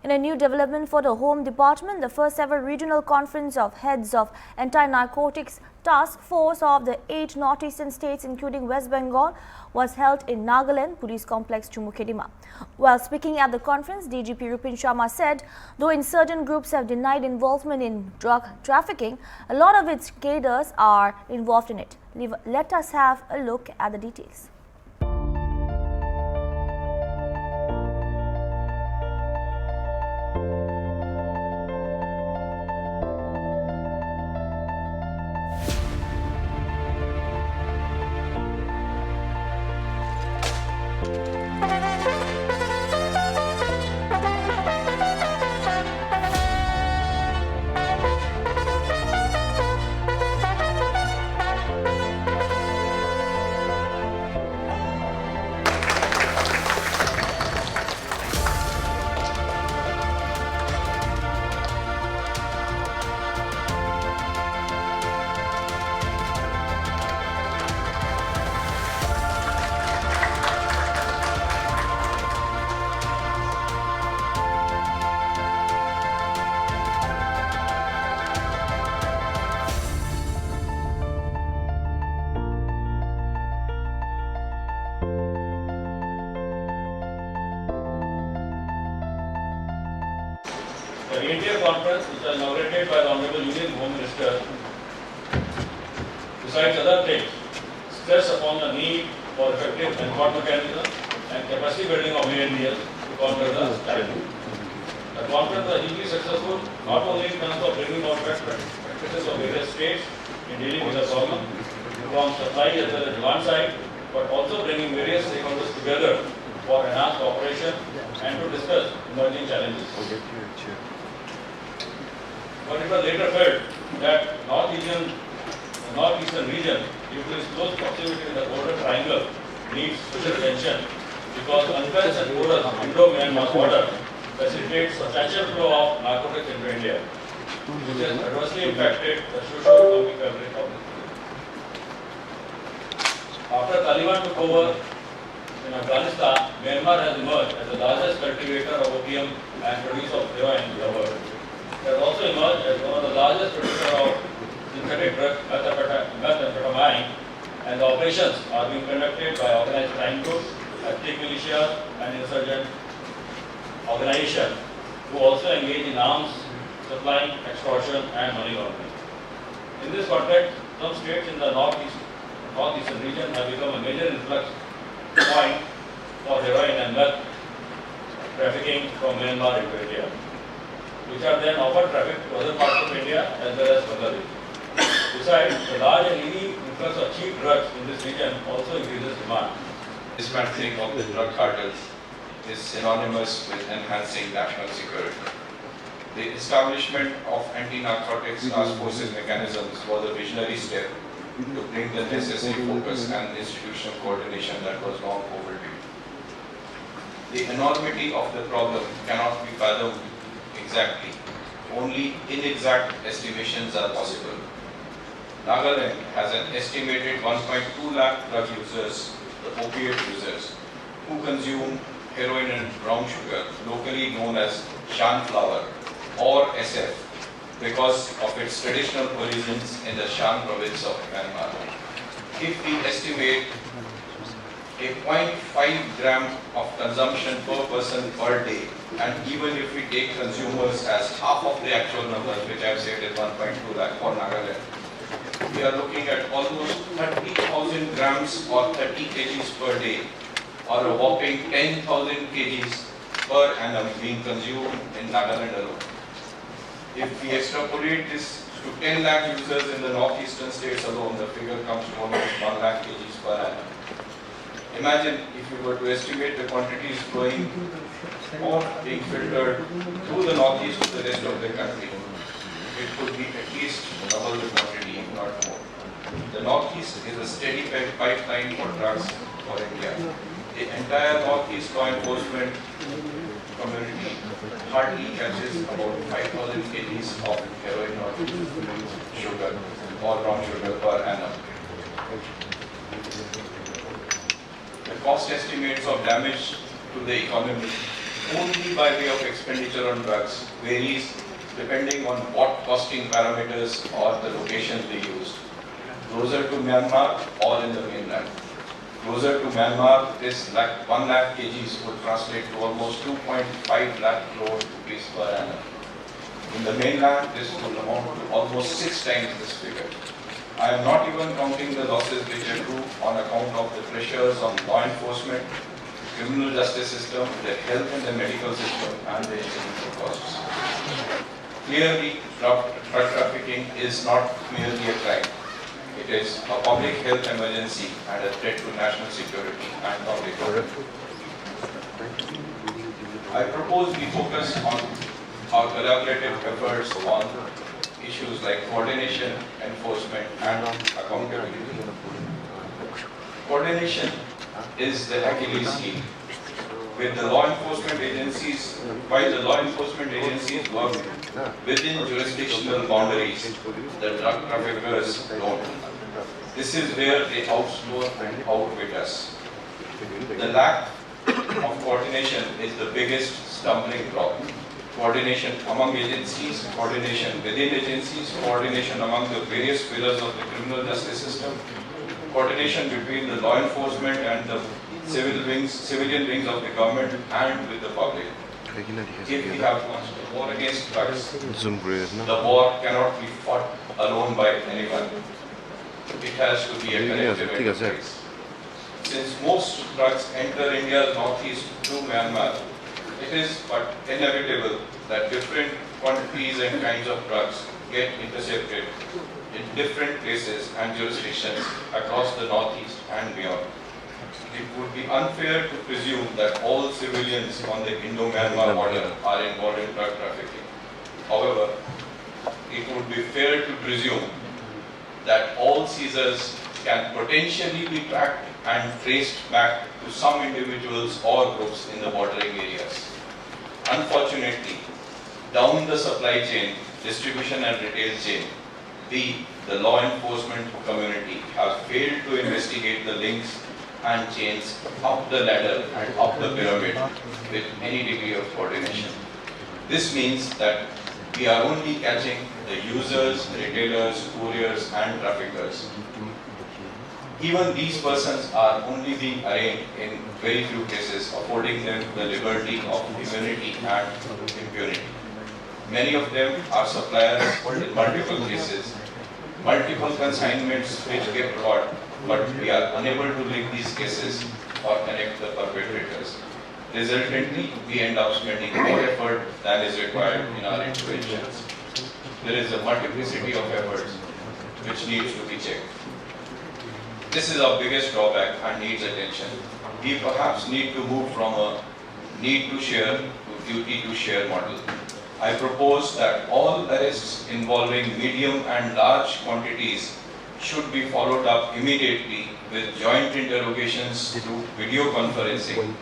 In a new development for the Home Department, the first ever regional conference of heads of anti-narcotics task force of the 8 northeastern states including West Bengal was held in Nagaland Police Complex, Chumukedima. While speaking at the conference, DGP Rupin Sharma said, though insurgent groups have denied involvement in drug trafficking, a lot of its cadres are involved in it. Let us have a look at the details. The India conference, which was inaugurated by the Honorable Union Home Minister, besides other things, stress upon the need for effective enforcement mechanism and capacity building of ANDL to counter the challenge. The conference was hugely successful, not only in terms of bringing out practices of various states in dealing with the problem from supply as well as demand side, but also bringing various stakeholders together for enhanced cooperation and to discuss emerging challenges. But it was later felt that the northeastern region, due to its close proximity to the border triangle, needs special attention because the unbalanced and porous Indo-Myanmar border facilitates substantial flow of narcotics into India, which has adversely impacted the socio-economic fabric of the country. After Taliban took over in Afghanistan, Myanmar has emerged as the largest cultivator of opium and producer of heroin in the world. It has also emerged as one of the largest producers of synthetic drug methamphetamine, and the operations are being conducted by organized crime groups, ethnic militia and insurgent organizations who also engage in arms, supplying, extortion and money laundering. In this context, some states in the northeastern region have become a major influx point for heroin and meth trafficking from Myanmar into India, which are then often trafficked to other parts of India as well as Bangladesh. Besides, the large and easy influx of cheap drugs in this region also increases demand. Dismantling of the drug cartels is synonymous with enhancing national security. The establishment of anti-narcotics task forces mechanisms was a visionary step to bring the necessary focus and institutional coordination that was long overdue. The enormity of the problem cannot be fathomed exactly. Only inexact estimations are possible. Nagaland has an estimated 1.2 lakh drug users, the opiate users, who consume heroin and brown sugar, locally known as Shan flower or SF, because of its traditional origins in the Shan province of Myanmar. If we estimate a 0.5 gram of consumption per person per day, and even if we take consumers as half of the actual numbers, which I have said is 1.2 lakh for Nagaland, we are looking at almost 30,000 grams or 30 kgs per day, or a whopping 10,000 kgs per annum being consumed in Nagaland alone. If we extrapolate this to 10 lakh users in the northeastern states alone, the figure comes to almost 1 lakh kgs per annum. Imagine if you were to estimate the quantities flowing or being filtered through the northeast to the rest of the country. It could be at least double the quantity, if not more. The northeast is a steady pipeline for drugs for India. The entire northeast law enforcement community hardly catches about 5,000 kgs of heroin or sugar or brown sugar per annum. The cost estimates of damage to the economy only by way of expenditure on drugs varies depending on what costing parameters or the location they used. Closer to Myanmar or in the mainland. Closer to Myanmar, this 1 lakh kgs would translate to almost 2.5 lakh crore rupees per annum. In the mainland, this will amount to almost 6 times this figure. I am not even counting the losses which accrue on account of the pressures on law enforcement, criminal justice system, the health and the medical system, and the incidental costs. Clearly, drug trafficking is not merely a crime. It is a public health emergency and a threat to national security and public health. I propose we focus on our collaborative efforts on issues like coordination, enforcement, and accountability. Coordination is the Achilles heel. With the law enforcement agencies, while the law enforcement agencies work within jurisdictional boundaries, the drug traffickers don't. This is where they outscore and outwit us. The lack of coordination is the biggest stumbling block. Coordination among agencies, coordination within agencies, coordination among the various pillars of the criminal justice system, coordination between the law enforcement and the civilian wings of the government and with the public. If we have launched a war against drugs, the war cannot be fought alone by anyone. It has to be a collective enterprise. Since most drugs enter India's northeast through Myanmar, it is but inevitable that different quantities and kinds of drugs get intercepted in different places and jurisdictions across the northeast and beyond. It would be unfair to presume that all civilians on the Indo-Myanmar border are involved in drug trafficking. However, it would be fair to presume that all seizures can potentially be tracked and traced back to some individuals or groups in the bordering areas. Unfortunately, down the supply chain, distribution and retail chain, we, the law enforcement community, have failed to investigate the links and chains up the ladder and up the pyramid with any degree of coordination. This means that we are only catching the users, retailers, couriers, and traffickers. Even these persons are only being arraigned in very few cases, affording them the liberty of immunity and impunity. Many of them are suppliers in multiple cases, multiple consignments which get brought, but we are unable to link these cases or connect the perpetrators. Resultantly, we end up spending more effort than is required in our interventions. There is a multiplicity of efforts which needs to be checked. This is our biggest drawback and needs attention. We perhaps need to move from a need to share to duty to share model. I propose that all arrests involving medium and large quantities should be followed up immediately with joint interrogations through video conferencing,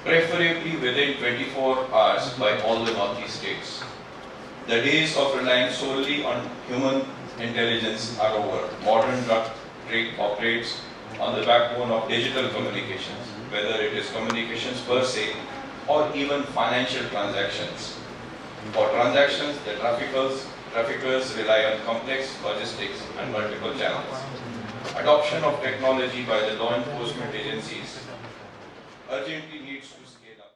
preferably within 24 hours by all the Northeast states. The days of relying solely on human intelligence are over. Modern drug trade operates on the backbone of digital communications, whether it is communications per se or even financial transactions. For transactions, the traffickers rely on complex logistics and multiple channels. Adoption of technology by the law enforcement agencies urgently